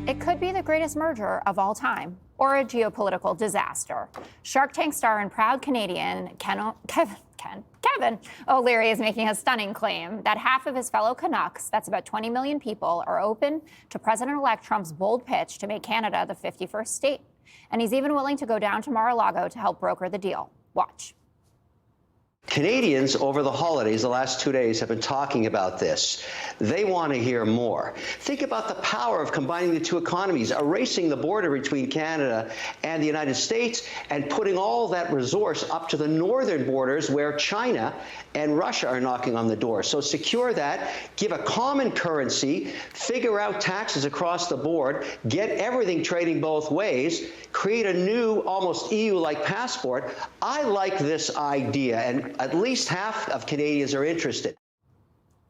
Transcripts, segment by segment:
It could be the greatest merger of all time or a geopolitical disaster. Shark Tank star and proud Canadian Kevin O'Leary is making a stunning claim that half of his fellow Canucks, that's about 20 million people, are open to President-elect Trump's bold pitch to make Canada the 51st state. And he's even willing to go down to Mar-a-Lago to help broker the deal. Watch. Canadians over the holidays, the last 2 days, have been talking about this. They want to hear more. Think about the power of combining the two economies, erasing the border between Canada and the United States, and putting all that resource up to the northern borders where China and Russia are knocking on the door. So secure that, give a common currency, figure out taxes across the board, get everything trading both ways, create a new, almost EU-like passport. I like this idea, and at least half of Canadians are interested.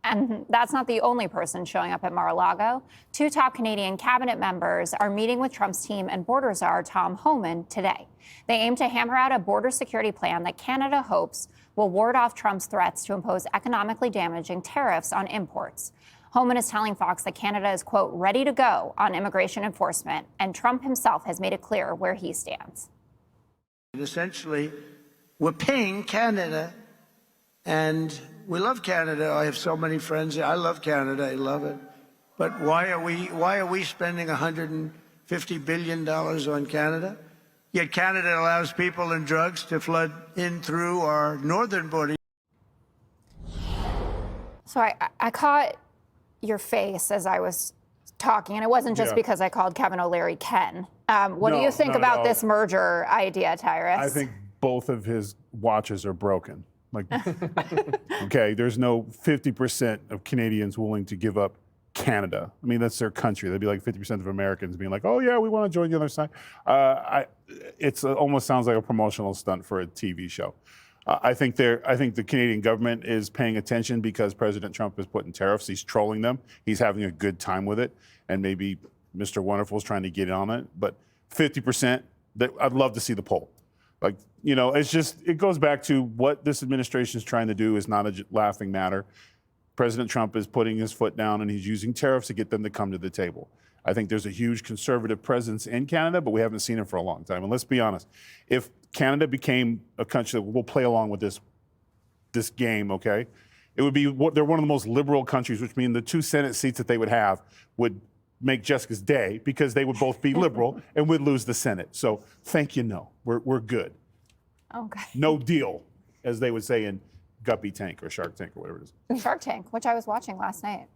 And that's not the only person showing up at Mar-a-Lago. Two top Canadian cabinet members are meeting with Trump's team and border czar Tom Homan today. They aim to hammer out a border security plan that Canada hopes will ward off Trump's threats to impose economically damaging tariffs on imports. Homan is telling Fox that Canada is, quote, ready to go on immigration enforcement, and Trump himself has made it clear where he stands. Essentially, we're paying Canada, and we love Canada. I have so many friends here. I love Canada. I love it. But why are we spending $150 billion on Canada? Yet Canada allows people and drugs to flood in through our northern border. So I caught your face as I was talking, and it wasn't just because I called Kevin O'Leary Ken. What do you think about this merger idea, Tyrus? I think both of his watches are broken. Like, okay, there's no 50% of Canadians willing to give up Canada. I mean, that's their country. They'd be like 50% of Americans being like, oh yeah, we want to join the other side. It almost sounds like a promotional stunt for a TV show. I think the Canadian government is paying attention because President Trump is putting tariffs. He's trolling them. He's having a good time with it, and maybe Mr. Wonderful is trying to get in on it. But 50%, I'd love to see the poll. Like, you know, it goes back to what this administration is trying to do is not a laughing matter. President Trump is putting his foot down, and he's using tariffs to get them to come to the table. I think there's a huge conservative presence in Canada, but we haven't seen it for a long time. And let's be honest, if Canada became a country that will play along with this game, okay, it would be, they're one of the most liberal countries, which means the 2 Senate seats that they would have would make Jessica's day because they would both be liberal and would lose the Senate. So thank you, no, we're good. Okay. No deal, as they would say in Guppy Tank or Shark Tank or whatever it is. Shark Tank, which I was watching last night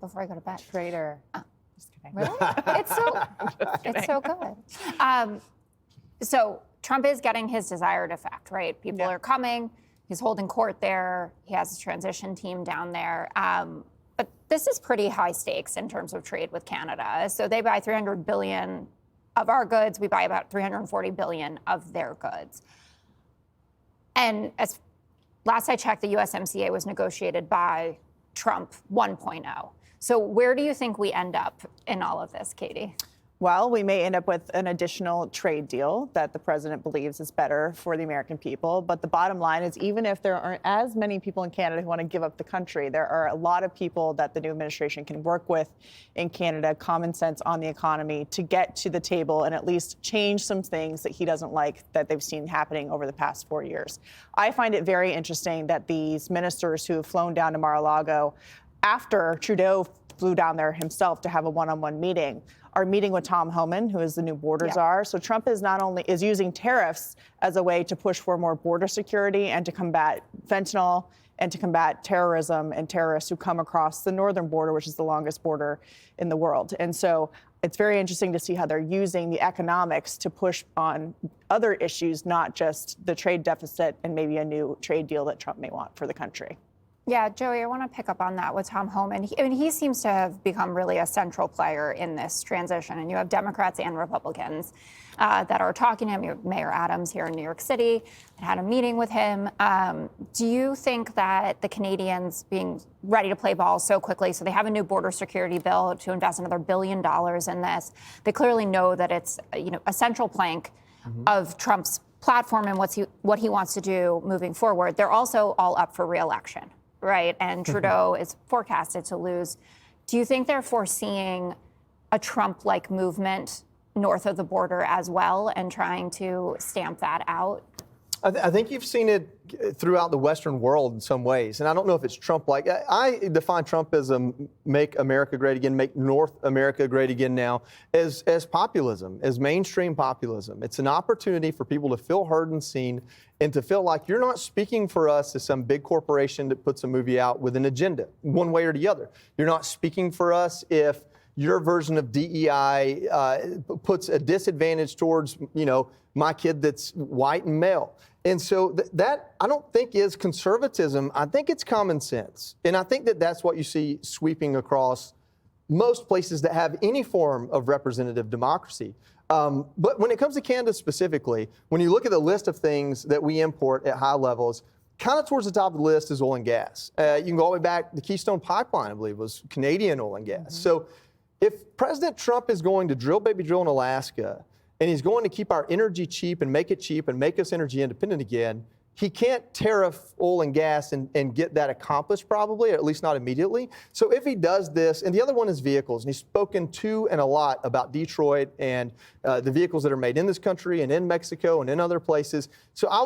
before I go to bed. Traitor. Just kidding. Really? It's so good. So Trump is getting his desired effect, right? People are coming. He's holding court there. He has his transition team down there. But this is pretty high stakes in terms of trade with Canada. So they buy 300 billion of our goods. We buy about 340 billion of their goods. And as last I checked, the USMCA was negotiated by Trump 1.0. So where do you think we end up in all of this, Katie? Well, we may end up with an additional trade deal that the president believes is better for the American people. But the bottom line is, even if there aren't as many people in Canada who want to give up the country, there are a lot of people that the new administration can work with in Canada, common sense on the economy, to get to the table and at least change some things that he doesn't like that they've seen happening over the past 4 years. I find it very interesting that these ministers who have flown down to Mar-a-Lago after Trudeau flew down there himself to have a one-on-one meeting, are meeting with Tom Homan, who is the new border czar. So Trump is not only using tariffs as a way to push for more border security and to combat fentanyl and to combat terrorism and terrorists who come across the northern border, which is the longest border in the world. And so it's very interesting to see how they're using the economics to push on other issues, not just the trade deficit and maybe a new trade deal that Trump may want for the country. Yeah, Joey, I want to pick up on that with Tom Homan. He seems to have become really a central player in this transition. And you have Democrats and Republicans that are talking to him. You have Mayor Adams here in New York City that had a meeting with him. Do you think that the Canadians being ready to play ball so quickly, so they have a new border security bill to invest another $1 billion in this, they clearly know that it's a central plank of Trump's platform and what he wants to do moving forward. They're also all up for re-election. Right, and Trudeau is forecasted to lose. Do you think they're foreseeing a Trump-like movement north of the border as well and trying to stamp that out? I think you've seen it throughout the Western world in some ways, and I don't know if it's Trump-like. I define Trumpism, make America great again, make North America great again now, as populism, as mainstream populism. It's an opportunity for people to feel heard and seen and to feel like you're not speaking for us as some big corporation that puts a movie out with an agenda, one way or the other. You're not speaking for us if your version of DEI puts a disadvantage towards, my kid that's white and male. And so that I don't think is conservatism. I think it's common sense. And I think that that's what you see sweeping across most places that have any form of representative democracy. But when it comes to Canada specifically, when you look at the list of things that we import at high levels, kind of towards the top of the list is oil and gas. You can go all the way back. The Keystone Pipeline, I believe, was Canadian oil and gas. So if President Trump is going to drill, baby, drill in Alaska, and he's going to keep our energy cheap and make us energy independent again, he can't tariff oil and gas and get that accomplished probably, or at least not immediately. So if he does this, and the other one is vehicles, and he's spoken to and a lot about Detroit and the vehicles that are made in this country and in Mexico and in other places. So I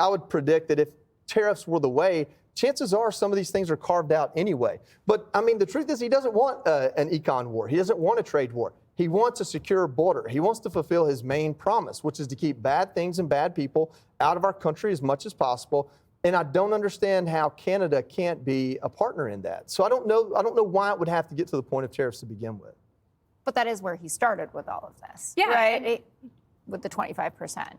would predict that if tariffs were the way, chances are some of these things are carved out anyway. But I mean, the truth is he doesn't want an econ war. He doesn't want a trade war. He wants a secure border. He wants to fulfill his main promise, which is to keep bad things and bad people out of our country as much as possible. And I don't understand how Canada can't be a partner in that. So I don't know why it would have to get to the point of tariffs to begin with. But that is where he started with all of this. Yeah. Right? With the 25%.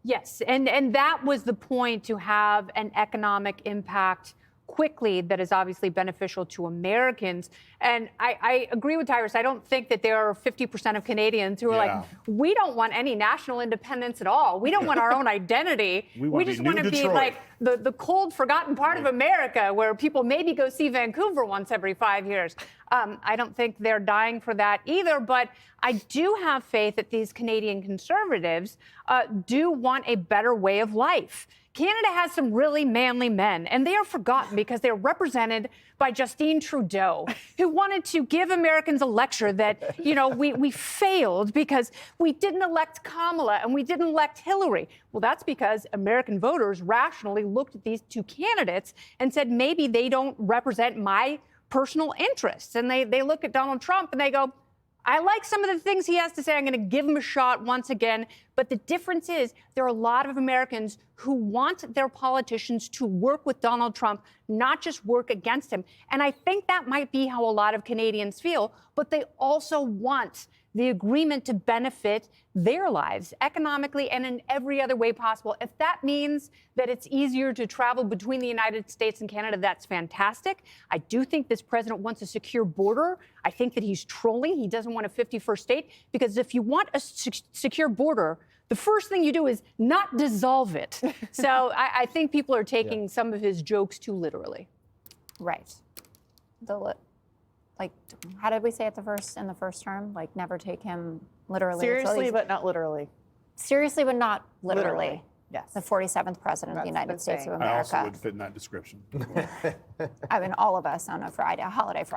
Yes, and that was the point, to have an economic impact quickly that is obviously beneficial to Americans. And I agree with Tyrus. I don't think that there are 50% of Canadians who are like, we don't want any national independence at all. We don't want our own identity. We just want to be like the cold, forgotten part of America where people maybe go see Vancouver once every 5 years. I don't think they're dying for that either, but I do have faith that these Canadian conservatives do want a better way of life. Canada has some really manly men, and they are forgotten because they're represented by Justine Trudeau, who wanted to give Americans a lecture that, we failed because we didn't elect Kamala and we didn't elect Hillary. Well, that's because American voters rationally looked at these two candidates and said, maybe they don't represent my personal interests. And they look at Donald Trump and they go, I like some of the things he has to say. I'm going to give him a shot once again. But the difference is there are a lot of Americans who want their politicians to work with Donald Trump, not just work against him. And I think that might be how a lot of Canadians feel. But they also want the agreement to benefit their lives economically and in every other way possible. If that means that it's easier to travel between the United States and Canada, that's fantastic. I do think this president wants a secure border. I think that he's trolling. He doesn't want a 51st state, because if you want a secure border, the first thing you do is not dissolve it. So I think people are taking some of his jokes too literally. Right. How did we say it in the first term? Like, never take him literally. Seriously, but not literally. Seriously, but not literally. Yes. The 47th president of the United States of I America. also would fit in that description. I mean, all of us on a holiday Friday.